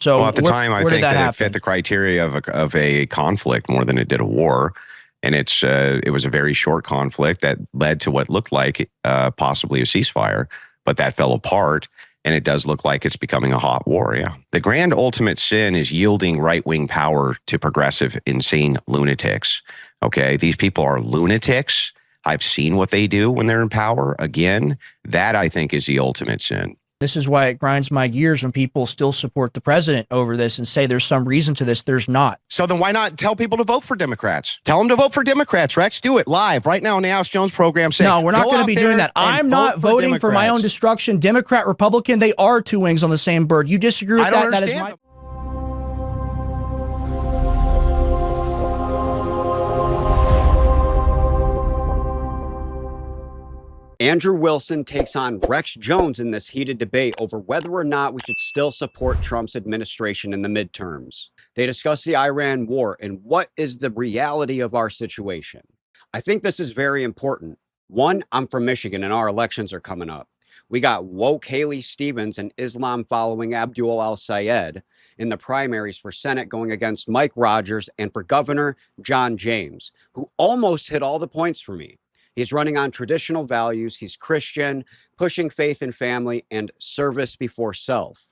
So well, at the time, I think that it fit the criteria of a conflict more than it did a war. And it was a very short conflict that led to what looked like possibly a ceasefire, but that fell apart. And it does look like it's becoming a hot war. Yeah. The grand ultimate sin is yielding right-wing power to progressive, insane lunatics. Okay. These people are lunatics. I've seen what they do when they're in power. Again, that I think is the ultimate sin. This is why it grinds my gears when people still support the president over this and say there's some reason to this. There's not. So then why not tell people to vote for Democrats? Tell them to vote for Democrats, Rex. Do it live right now on the Alex Jones program. Say, no, we're not going to be doing that. I'm not voting for my own destruction. Democrat, Republican, they are two wings on the same bird. You disagree with that? That is my... Andrew Wilson takes on Rex Jones in this heated debate over whether or not we should still support Trump's administration in the midterms. They discuss the Iran war and what is the reality of our situation. I think this is very important. One, I'm from Michigan and our elections are coming up. We got woke Haley Stevens and Islam-following Abdul al-Sayed in the primaries for Senate going against Mike Rogers, and for governor, John James, who almost hit all the points for me. He's running on traditional values. He's Christian, pushing faith in family and service before self.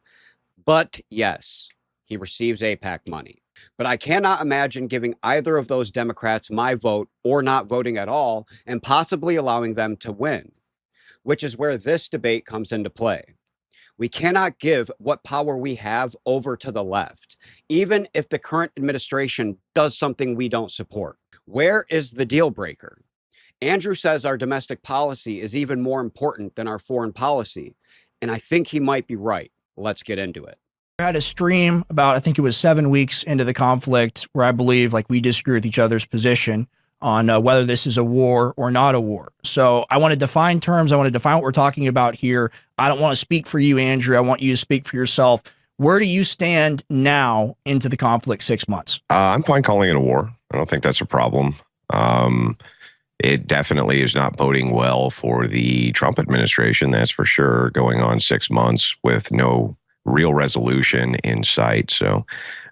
But yes, he receives AIPAC money. But I cannot imagine giving either of those Democrats my vote or not voting at all and possibly allowing them to win, which is where this debate comes into play. We cannot give what power we have over to the left, even if the current administration does something we don't support. Where is the deal breaker? Andrew says our domestic policy is even more important than our foreign policy, and I think he might be right. Let's get into it. I had a stream about, I think it was 7 weeks into the conflict, where I believe like we disagree with each other's position on whether this is a war or not a war. So I want to define terms. I want to define what we're talking about here. I don't want to speak for you, Andrew. I want you to speak for yourself. Where do you stand now into the conflict 6 months? I'm fine calling it a war. I don't think that's a problem. It definitely is not boding well for the Trump administration, that's for sure, going on 6 months with no real resolution in sight. So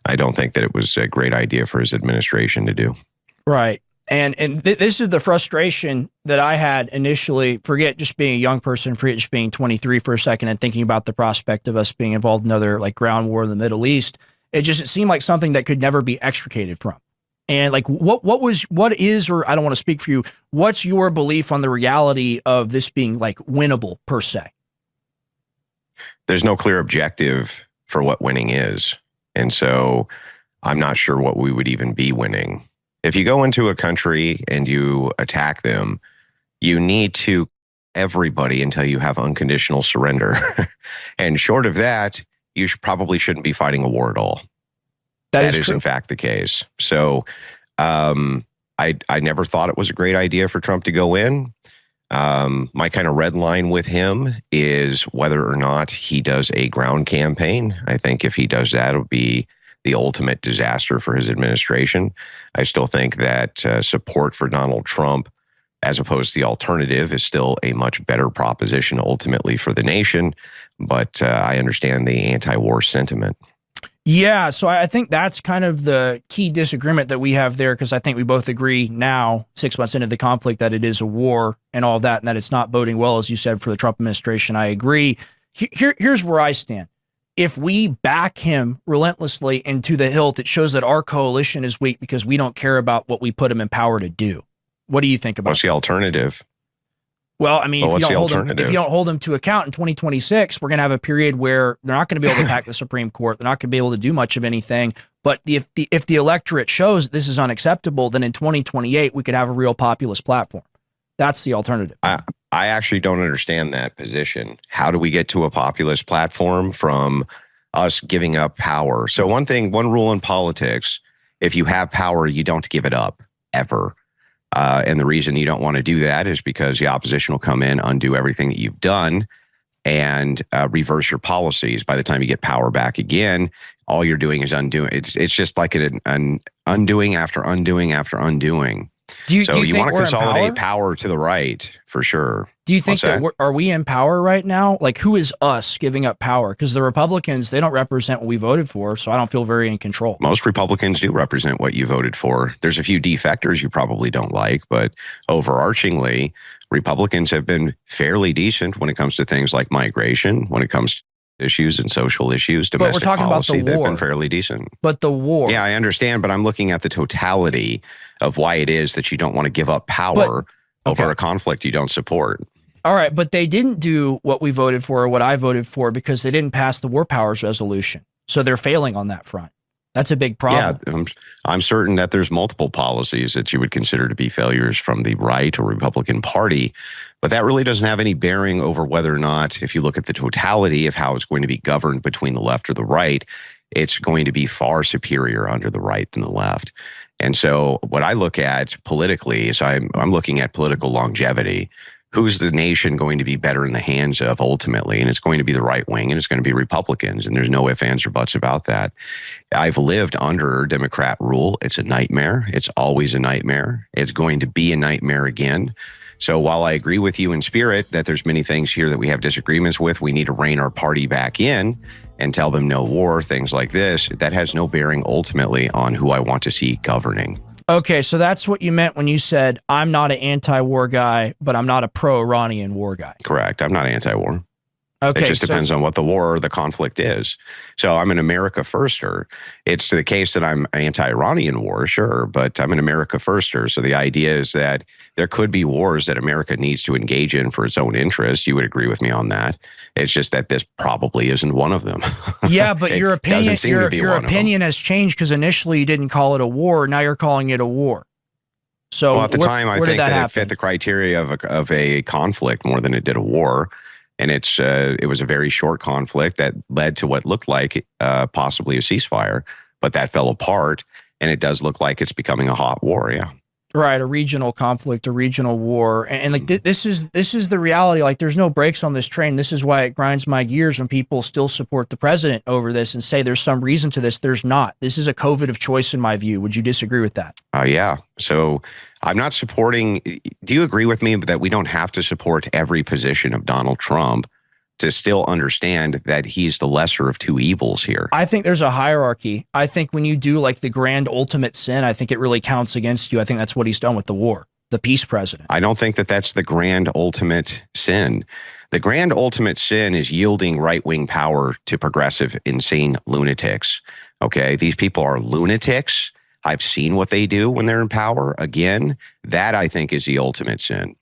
I don't think that it was a great idea for his administration to do. Right. And this is the frustration that I had initially. Forget just being a young person, forget just being 23 for a second and thinking about the prospect of us being involved in another like ground war in the Middle East. It seemed like something that could never be extricated from. And like, what is, or I don't want to speak for you, what's your belief on the reality of this being like winnable per se? There's no clear objective for what winning is. And so I'm not sure what we would even be winning. If you go into a country and you attack them, you need to everybody until you have unconditional surrender. And short of that, you probably shouldn't be fighting a war at all. That is in fact the case. So I never thought it was a great idea for Trump to go in. My kind of red line with him is whether or not he does a ground campaign. I think if he does that, it'll be the ultimate disaster for his administration. I still think that support for Donald Trump, as opposed to the alternative, is still a much better proposition ultimately for the nation. But I understand the anti-war sentiment. Yeah, so I think that's kind of the key disagreement that we have there, because I think we both agree now, 6 months into the conflict, that it is a war and all of that, and that it's not boding well, as you said, for the Trump administration. I agree. Here's where I stand. If we back him relentlessly into the hilt, it shows that our coalition is weak because we don't care about what we put him in power to do. What do you think about that? What's the alternative? Well, I mean, if you don't hold them to account in 2026, we're going to have a period where they're not going to be able to pack the Supreme Court. They're not going to be able to do much of anything. But if the electorate shows this is unacceptable, then in 2028, we could have a real populist platform. That's the alternative. I actually don't understand that position. How do we get to a populist platform from us giving up power? So one rule in politics, if you have power, you don't give it up ever. And the reason you don't want to do that is because the opposition will come in, undo everything that you've done, and reverse your policies. By the time you get power back again, all you're doing is undoing. It's just like an undoing after undoing after undoing. Do you want to consolidate power to the right for sure? Do you think What's that that? are we in power right now? Like, who is us giving up power? Because the Republicans, they don't represent what we voted for, so I don't feel very in control. Most Republicans do represent what you voted for. There's a few defectors you probably don't like, but overarchingly, Republicans have been fairly decent when it comes to things like migration, when it comes to issues and social issues, But we're domestic talking about policy. the They've war. been fairly decent. But the war. Yeah, I understand, but I'm looking at the totality of why it is that you don't want to give up power over a conflict you don't support. All right, but they didn't do what we voted for or what I voted for because they didn't pass the war powers resolution. So they're failing on that front. That's a big problem. Yeah, I'm certain that there's multiple policies that you would consider to be failures from the right or Republican Party, but that really doesn't have any bearing over whether or not, if you look at the totality of how it's going to be governed between the left or the right, it's going to be far superior under the right than the left. And so what I look at politically is I'm looking at political longevity. Who's the nation going to be better in the hands of ultimately? And it's going to be the right wing, and it's going to be Republicans. And there's no ifs, ands, or buts about that. I've lived under Democrat rule. It's a nightmare. It's always a nightmare. It's going to be a nightmare again. So while I agree with you in spirit that there's many things here that we have disagreements with, we need to rein our party back in and tell them no war, things like this. That has no bearing ultimately on who I want to see governing. Okay, so that's what you meant when you said, I'm not an anti-war guy, but I'm not a pro-Iranian war guy. Correct. I'm not anti-war. Okay, it just depends on what the war or the conflict is. So I'm an America firster. It's the case that I'm anti-Iranian war, sure, but I'm an America firster. So the idea is that there could be wars that America needs to engage in for its own interest. You would agree with me on that. It's just that this probably isn't one of them. Yeah, but your opinion has changed because initially you didn't call it a war. Now you're calling it a war. So well, at the time, I think that it fit the criteria of a conflict more than it did a war. And it was a very short conflict that led to what looked like possibly a ceasefire, but that fell apart. And it does look like it's becoming a hot war. Yeah. Right. A regional conflict, a regional war. And like this is the reality. Like there's no brakes on this train. This is why it grinds my gears when people still support the president over this and say there's some reason to this. There's not. This is a COVID of choice in my view. Would you disagree with that? Yeah. So I'm not supporting. Do you agree with me that we don't have to support every position of Donald Trump to still understand that he's the lesser of two evils here? I think there's a hierarchy. I think when you do like the grand ultimate sin, I think it really counts against you. I think that's what he's done with the war, the peace president. I don't think that that's the grand ultimate sin. The grand ultimate sin is yielding right-wing power to progressive, insane lunatics. Okay, these people are lunatics. I've seen what they do when they're in power. Again, that I think is the ultimate sin.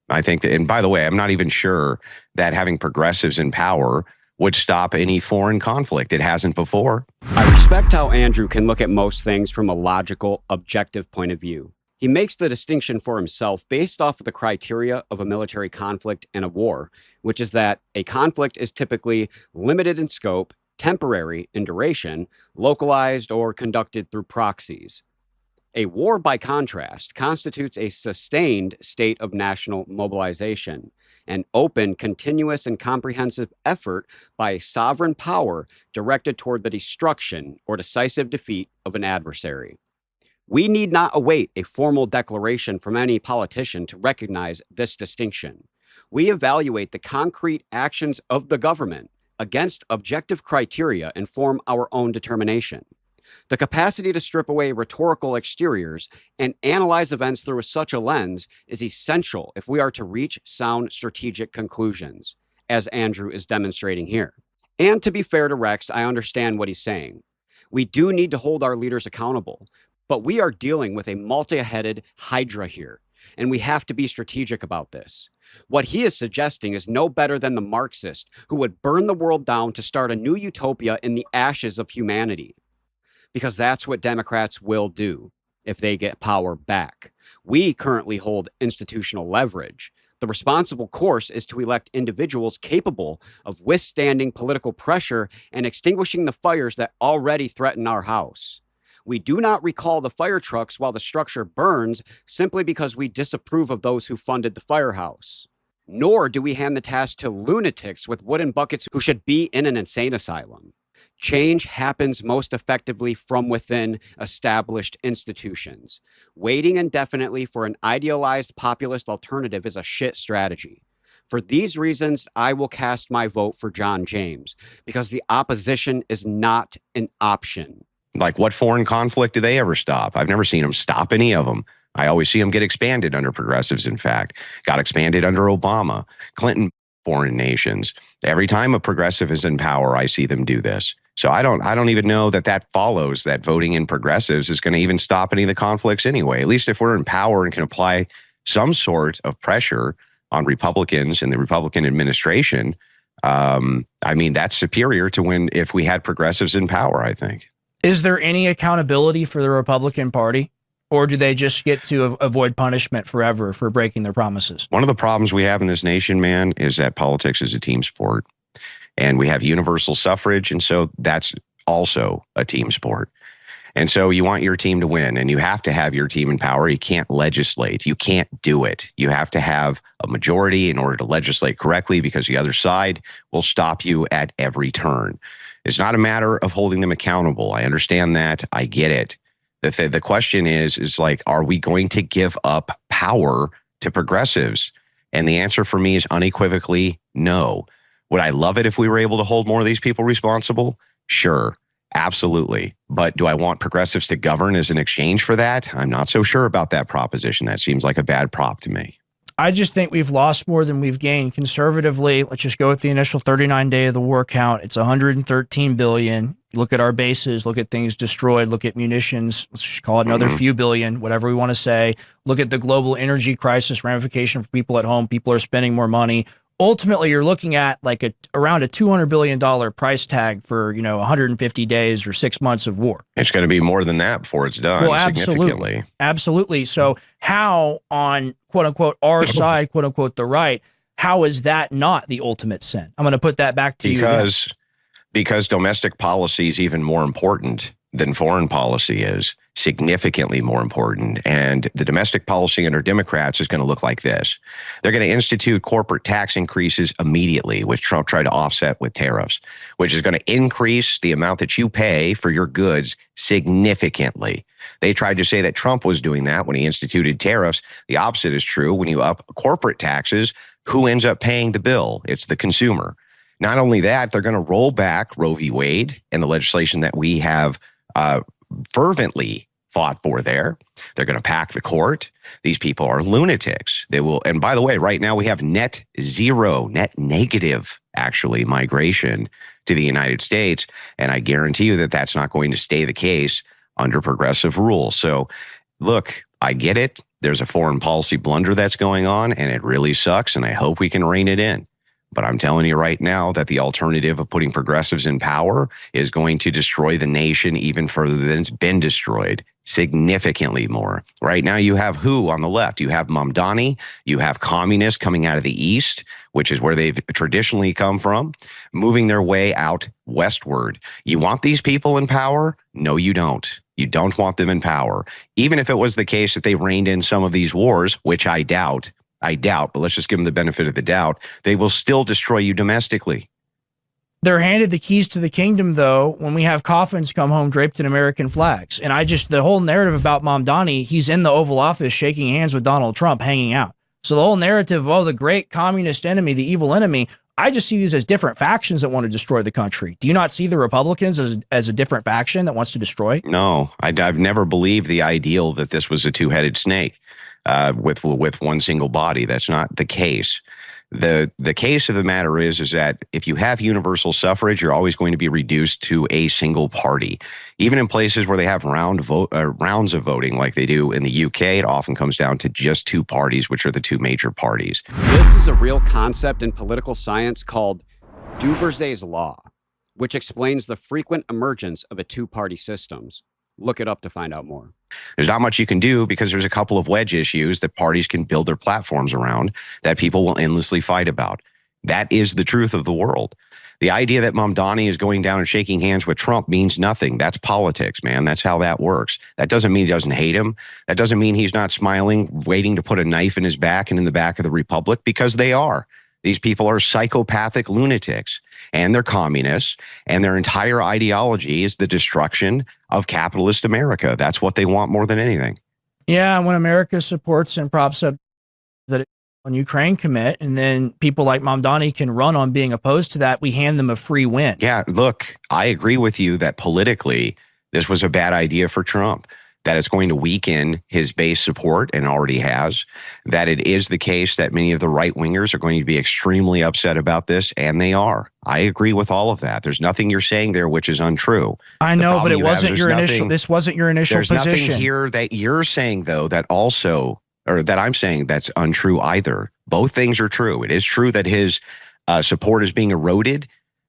I think that, and by the way, I'm not even sure that having progressives in power would stop any foreign conflict. It hasn't before. I respect how Andrew can look at most things from a logical, objective point of view. He makes the distinction for himself based off of the criteria of a military conflict and a war, which is that a conflict is typically limited in scope, temporary in duration, localized, or conducted through proxies. A war, by contrast, constitutes a sustained state of national mobilization, an open, continuous, and comprehensive effort by a sovereign power directed toward the destruction or decisive defeat of an adversary. We need not await a formal declaration from any politician to recognize this distinction. We evaluate the concrete actions of the government against objective criteria and form our own determination. The capacity to strip away rhetorical exteriors and analyze events through such a lens is essential if we are to reach sound strategic conclusions, as Andrew is demonstrating here. And to be fair to Rex, I understand what he's saying. We do need to hold our leaders accountable, but we are dealing with a multi-headed hydra here, and we have to be strategic about this. What he is suggesting is no better than the Marxist who would burn the world down to start a new utopia in the ashes of humanity. Because that's what Democrats will do if they get power back. We currently hold institutional leverage. The responsible course is to elect individuals capable of withstanding political pressure and extinguishing the fires that already threaten our house. We do not recall the fire trucks while the structure burns simply because we disapprove of those who funded the firehouse. Nor do we hand the task to lunatics with wooden buckets who should be in an insane asylum. Change happens most effectively from within established institutions. Waiting indefinitely for an idealized populist alternative is a shit strategy. For these reasons, I will cast my vote for John James, because the opposition is not an option. Like, what foreign conflict do they ever stop? I've never seen them stop any of them. I always see them get expanded under progressives, in fact. Got expanded under Obama, Clinton, foreign nations. Every time a progressive is in power, I see them do this. So I don't even know that follows that voting in progressives is going to even stop any of the conflicts anyway. At least if we're in power and can apply some sort of pressure on Republicans and the Republican administration, I mean, that's superior to if we had progressives in power, I think. Is there any accountability for the Republican Party? Or do they just get to avoid punishment forever for breaking their promises? One of the problems we have in this nation, man, is that politics is a team sport. And we have universal suffrage. And so that's also a team sport. And so you want your team to win, and you have to have your team in power. You can't legislate. You can't do it. You have to have a majority in order to legislate correctly, because the other side will stop you at every turn. It's not a matter of holding them accountable. I understand that. I get it. The question is like, are we going to give up power to progressives? And the answer for me is unequivocally no. Would I love it if we were able to hold more of these people responsible? Sure, absolutely. But do I want progressives to govern as an exchange for that? I'm not so sure about that proposition. That seems like a bad prop to me. I just think we've lost more than we've gained. Conservatively, let's just go with the initial 39-day of the war count. It's 113 billion. Look at our bases, look at things destroyed, look at munitions, let's just call it another few billion, whatever we want to say. Look at the global energy crisis ramification for people at home. People are spending more money. Ultimately, you're looking at like around a $200 billion price tag for, 150 days or 6 months of war. It's going to be more than that before it's done. Well, absolutely. Absolutely. So how on quote unquote our side, quote unquote the right, how is that not the ultimate sin? I'm going to put that back to you. Because domestic policy is even more important than foreign policy is, significantly more important. And the domestic policy under Democrats is going to look like this. They're going to institute corporate tax increases immediately, which Trump tried to offset with tariffs, which is going to increase the amount that you pay for your goods significantly. They tried to say that Trump was doing that when he instituted tariffs. The opposite is true. When you up corporate taxes, who ends up paying the bill? It's the consumer. Not only that, they're going to roll back Roe v. Wade and the legislation that we have fervently fought for there. They're going to pack the court. These people are lunatics. They will. And by the way, right now we have net negative, actually, migration to the United States. And I guarantee you that that's not going to stay the case under progressive rule. So look, I get it. There's a foreign policy blunder that's going on, and it really sucks. And I hope we can rein it in. But I'm telling you right now that the alternative of putting progressives in power is going to destroy the nation even further than it's been destroyed, significantly more. Right now, you have who on the left? You have Mamdani, you have communists coming out of the East, which is where they've traditionally come from, moving their way out westward. You want these people in power? No, you don't. You don't want them in power. Even if it was the case that they reined in some of these wars, which I doubt, but let's just give them the benefit of the doubt, they will still destroy you domestically. They're handed the keys to the kingdom, though, when we have coffins come home draped in American flags. And the whole narrative about Mamdani, he's in the Oval Office shaking hands with Donald Trump, hanging out. So the whole narrative of, the great communist enemy, the evil enemy, I just see these as different factions that want to destroy the country. Do you not see the Republicans as a different faction that wants to destroy? No, I've never believed the ideal that this was a two-headed snake. With one single body. That's not the case. The case of the matter is that if you have universal suffrage, you're always going to be reduced to a single party. Even in places where they have rounds of voting like they do in the UK, it often comes down to just two parties, which are the two major parties. This is a real concept in political science called Duversay's law, which explains the frequent emergence of a two-party systems. Look it up to find out more. There's not much you can do because there's a couple of wedge issues that parties can build their platforms around that people will endlessly fight about. That is the truth of the world. The idea that Mamdani is going down and shaking hands with Trump means nothing. That's politics, man. That's how that works. That doesn't mean he doesn't hate him. That doesn't mean he's not smiling, waiting to put a knife in his back and in the back of the Republic, because they are. These people are psychopathic lunatics, and they're communists, and their entire ideology is the destruction of capitalist America. That's what they want more than anything. Yeah, when America supports and props up that on Ukraine commit, and then people like Mamdani can run on being opposed to that, we hand them a free win. Yeah, look, I agree with you that politically this was a bad idea for Trump, that it's going to weaken his base support and already has, that it is the case that many of the right wingers are going to be extremely upset about this, and they are. I agree with all of that. There's nothing you're saying there which is untrue. I know, but it wasn't your initial. This wasn't your initial position. There's nothing here that you're saying though that also, or that I'm saying that's untrue either. Both things are true. It is true that his support is being eroded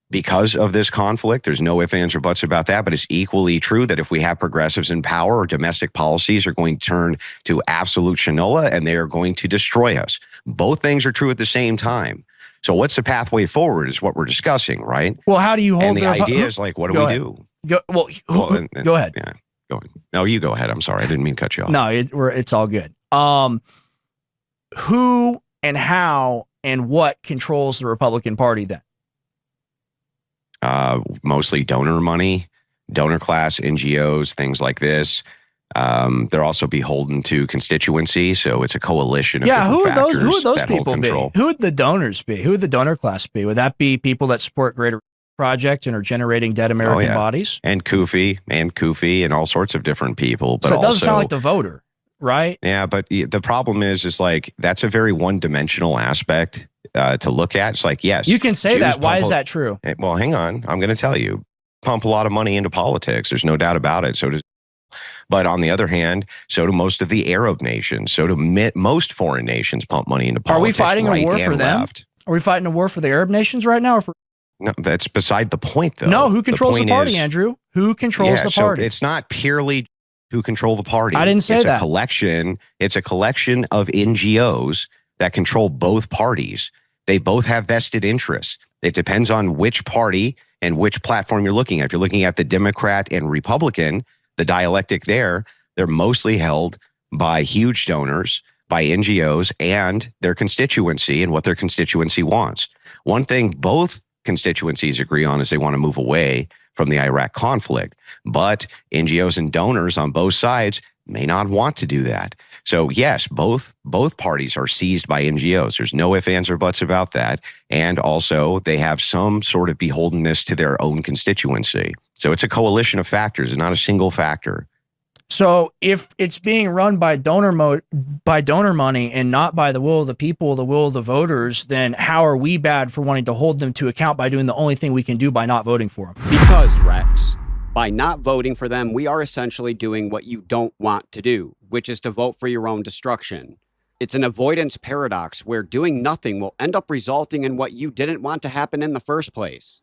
because of this conflict. There's no ifs, ands, or buts about that. But it's equally true that if we have progressives in power, or domestic policies are going to turn to absolute shinola and they are going to destroy us. Both things are true at the same time. So what's the pathway forward is what we're discussing, right? Well, how do you hold and the idea is like, what do we do? Go ahead. Yeah, no, you go ahead. I'm sorry. I didn't mean to cut you off. No, it's all good. Who and how and what controls the Republican Party then? Mostly donor money, donor class, NGOs, things like this. They're also beholden to constituency, so it's a coalition of who different factors. Who would those people be? Control. Who would the donors be? Who would the donor class be? Would that be people that support Greater Project and are generating dead American bodies? And Kufi, and all sorts of different people. But so it doesn't sound like the voter, right? Yeah, but the problem is like that's a very one-dimensional aspect to look at. It's like, yes, you can say that. Why is that true? Well, hang on. I'm going to tell you. Pump a lot of money into politics. There's no doubt about it. But on the other hand, so do most of the Arab nations. So do most foreign nations pump money into politics. Are we fighting a war for them? Left. Are we fighting a war for the Arab nations right now? No, that's beside the point, though. No, who controls the party, Andrew? Who controls the party? So it's not purely who control the party. I didn't say it's that. It's a collection of NGOs that control both parties. They both have vested interests. It depends on which party and which platform you're looking at. If you're looking at the Democrat and Republican, the dialectic there, they're mostly held by huge donors, by NGOs, and their constituency and what their constituency wants. One thing both constituencies agree on is they want to move away from the Iraq conflict, but NGOs and donors on both sides may not want to do that. So yes, both parties are seized by NGOs. There's no ifs, ands, or buts about that. And also they have some sort of beholdenness to their own constituency. So it's a coalition of factors and not a single factor. So if it's being run by donor money and not by the will of the people, the will of the voters, then how are we bad for wanting to hold them to account by doing the only thing we can do by not voting for them? Because, Rex, by not voting for them, we are essentially doing what you don't want to do, which is to vote for your own destruction. It's an avoidance paradox where doing nothing will end up resulting in what you didn't want to happen in the first place.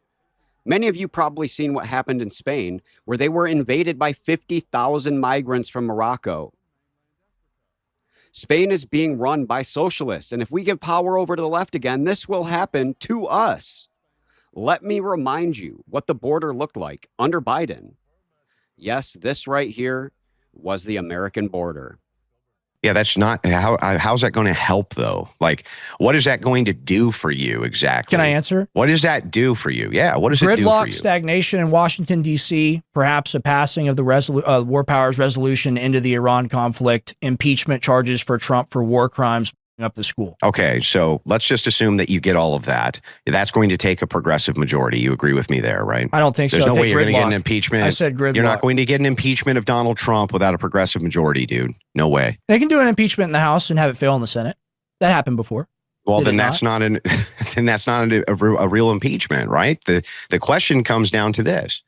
Many of you probably seen what happened in Spain, where they were invaded by 50,000 migrants from Morocco. Spain is being run by socialists, and if we give power over to the left again, this will happen to us. Let me remind you what the border looked like under Biden. Yes, this right here was the American border. Yeah, that's not how's that going to help though? Like, what is that going to do for you exactly? Can I answer? What does that do for you? Yeah, what does it do for you? Gridlock, stagnation in Washington, D.C., perhaps a passing of the War Powers Resolution into the Iran conflict, impeachment charges for Trump for war crimes up the school. Okay, so let's just assume that you get all of that. That's going to take a progressive majority. You agree with me there, right? I don't think There's so. no way you're going to get an impeachment. I said gridlock. You're not going to get an impeachment of Donald Trump without a progressive majority, dude. No way. They can do an impeachment in the House and have it fail in the Senate. That happened before. Well, then that's not a real impeachment, right? The question comes down to this.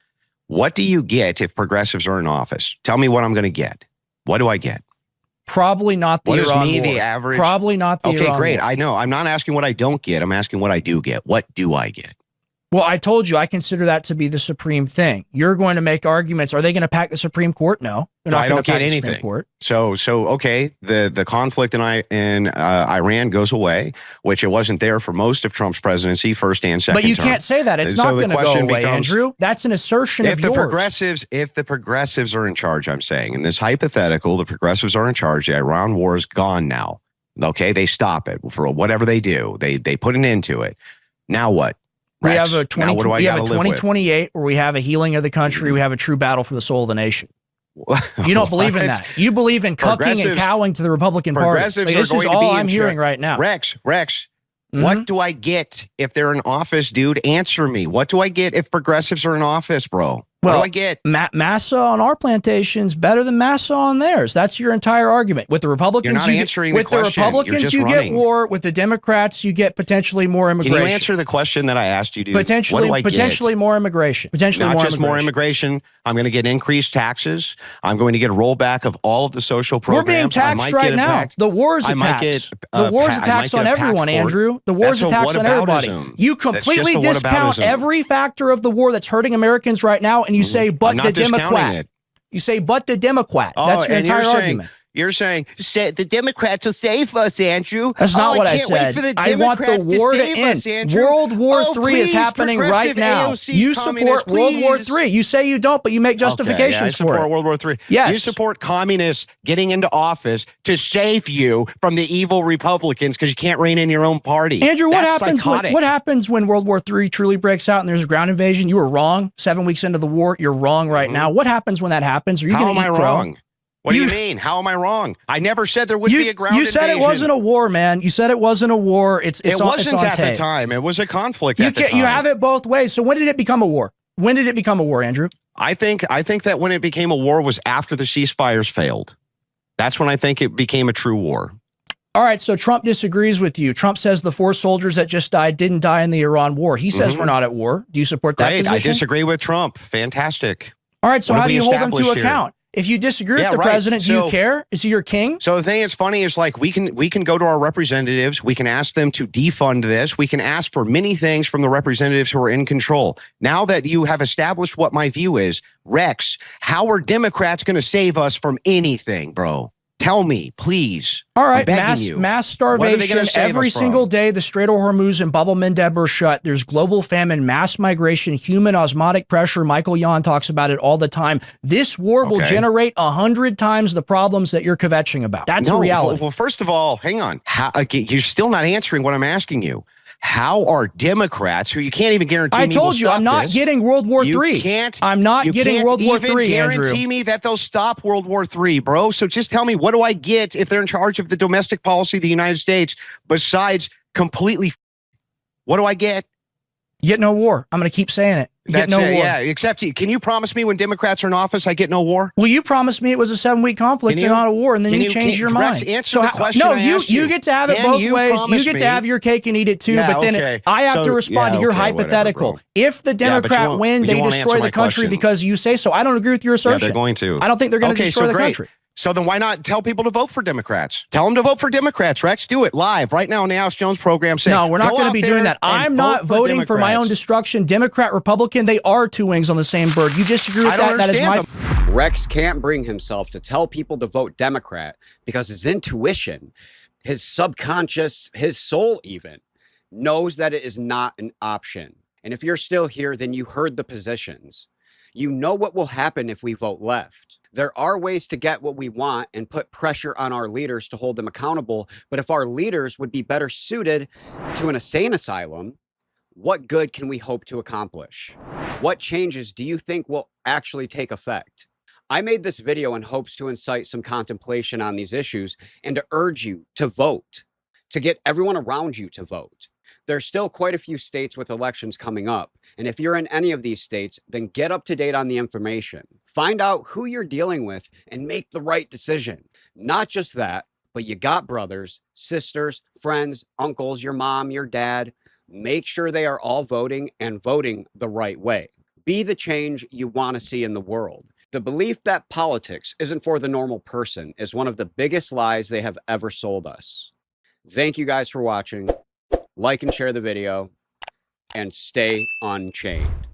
What do you get if progressives are in office? Tell me what I'm going to get. What do I get? Probably not the Iran war. The average? Probably not the Iran war. Okay, great. I know. I'm not asking what I don't get. I'm asking what I do get. What do I get? Well, I told you I consider that to be the supreme thing. You're going to make arguments. Are they going to pack the Supreme Court? No, they're not going to pack the Supreme Court. So okay, the conflict in Iran goes away, which it wasn't there for most of Trump's presidency, first and second. But you can't say that. It's not going to go away, Andrew. That's an assertion of yours. If the progressives are in charge, I'm saying, in this hypothetical, the progressives are in charge. The Iran war is gone now. Okay, they stop it for whatever they do. They put an end to it. Now what? We have a 2028 where we have a healing of the country. We have a true battle for the soul of the nation. You don't believe in that. You believe in cucking and cowing to the Republican Party. Progressives This are is going to all be I'm hearing right now. Rex, what do I get if they're in office, dude? Answer me. What do I get if progressives are in office, bro? What do I get? Massa on our plantation's better than Massa on theirs. That's your entire argument. With the Republicans, You're not answering the question. With the Republicans, you get war. With the Democrats, you get potentially more immigration. Can you answer the question that I asked you, dude? Potentially more immigration. More immigration. I'm going to get increased taxes. I'm going to get a rollback of all of the social programs. We're being taxed right now. The war's a tax. The war's a tax on everyone, Andrew. The war's a tax on everybody. You completely discount every factor of the war that's hurting Americans right now, and you say, but the Democrat. You say, but the Democrat. That's your entire argument. You're saying the Democrats will save us, Andrew. That's not what I said. I want the war to end. World War III is happening right now. You support World War III. You say you don't, but you make justifications for it. I support World War III. Yes. You support communists getting into office to save you from the evil Republicans because you can't rein in your own party. Andrew, what happens when World War III truly breaks out and there's a ground invasion? You were wrong 7 weeks into the war. You're wrong right now. What happens when that happens? Are you going to eat crow? Wrong? What do you mean? How am I wrong? I never said there would be a ground invasion. You said it wasn't a war, man. You said it wasn't a war. It wasn't at the time. It was a conflict at the time. You have it both ways. So when did it become a war? When did it become a war, Andrew? I think that when it became a war was after the ceasefires failed. That's when I think it became a true war. All right, so Trump disagrees with you. Trump says the 4 soldiers that just died didn't die in the Iran war. He says we're not at war. Do you support that position? I disagree with Trump. Fantastic. All right, so how do you hold him to account? If you disagree with the president, do you care? Is he your king? So the thing that's funny is like we can go to our representatives. We can ask them to defund this. We can ask for many things from the representatives who are in control. Now that you have established what my view is, Rex, how are Democrats going to save us from anything, bro? Tell me, please. All right, mass starvation every single day. The Strait of Hormuz and Bab el-Mandeb are shut. There's global famine, mass migration, human osmotic pressure. Michael Yon talks about it all the time. This war will generate 100 times the problems that you're kvetching about. That's a reality. Well, first of all, hang on. You're still not answering what I'm asking you. How are Democrats, who you can't even guarantee I told you, I'm not getting World War III. I'm not getting World War III, Andrew. Guarantee me that they'll stop World War III, bro. So just tell me, what do I get if they're in charge of the domestic policy of the United States besides completely? What do I get? You get no war. I'm going to keep saying it. You get no war. Yeah, except can you promise me when Democrats are in office, I get no war? Well, you promised me it was a 7-week conflict and not a war, and then you changed your mind. Answer the question. No, you get to have it both ways. You get to have your cake and eat it too, but then I have to respond to your hypothetical. Whatever, if the Democrat win, they destroy the country because you say so. I don't agree with your assertion. Yeah, they're going to. I don't think they're going to destroy the country. So then why not tell people to vote for Democrats? Tell them to vote for Democrats, Rex. Do it live right now on the Alex Jones program. No, we're not going to be doing that. I'm not voting for my own destruction. Democrat, Republican, they are two wings on the same bird. You disagree with that? That is my... Rex can't bring himself to tell people to vote Democrat because his intuition, his subconscious, his soul even, knows that it is not an option. And if you're still here, then you heard the positions. You know what will happen if we vote left. There are ways to get what we want and put pressure on our leaders to hold them accountable. But if our leaders would be better suited to an insane asylum, what good can we hope to accomplish? What changes do you think will actually take effect? I made this video in hopes to incite some contemplation on these issues and to urge you to vote, to get everyone around you to vote. There's still quite a few states with elections coming up. And if you're in any of these states, then get up to date on the information. Find out who you're dealing with and make the right decision. Not just that, but you got brothers, sisters, friends, uncles, your mom, your dad. Make sure they are all voting and voting the right way. Be the change you want to see in the world. The belief that politics isn't for the normal person is one of the biggest lies they have ever sold us. Thank you guys for watching. Like and share the video, and stay unchained.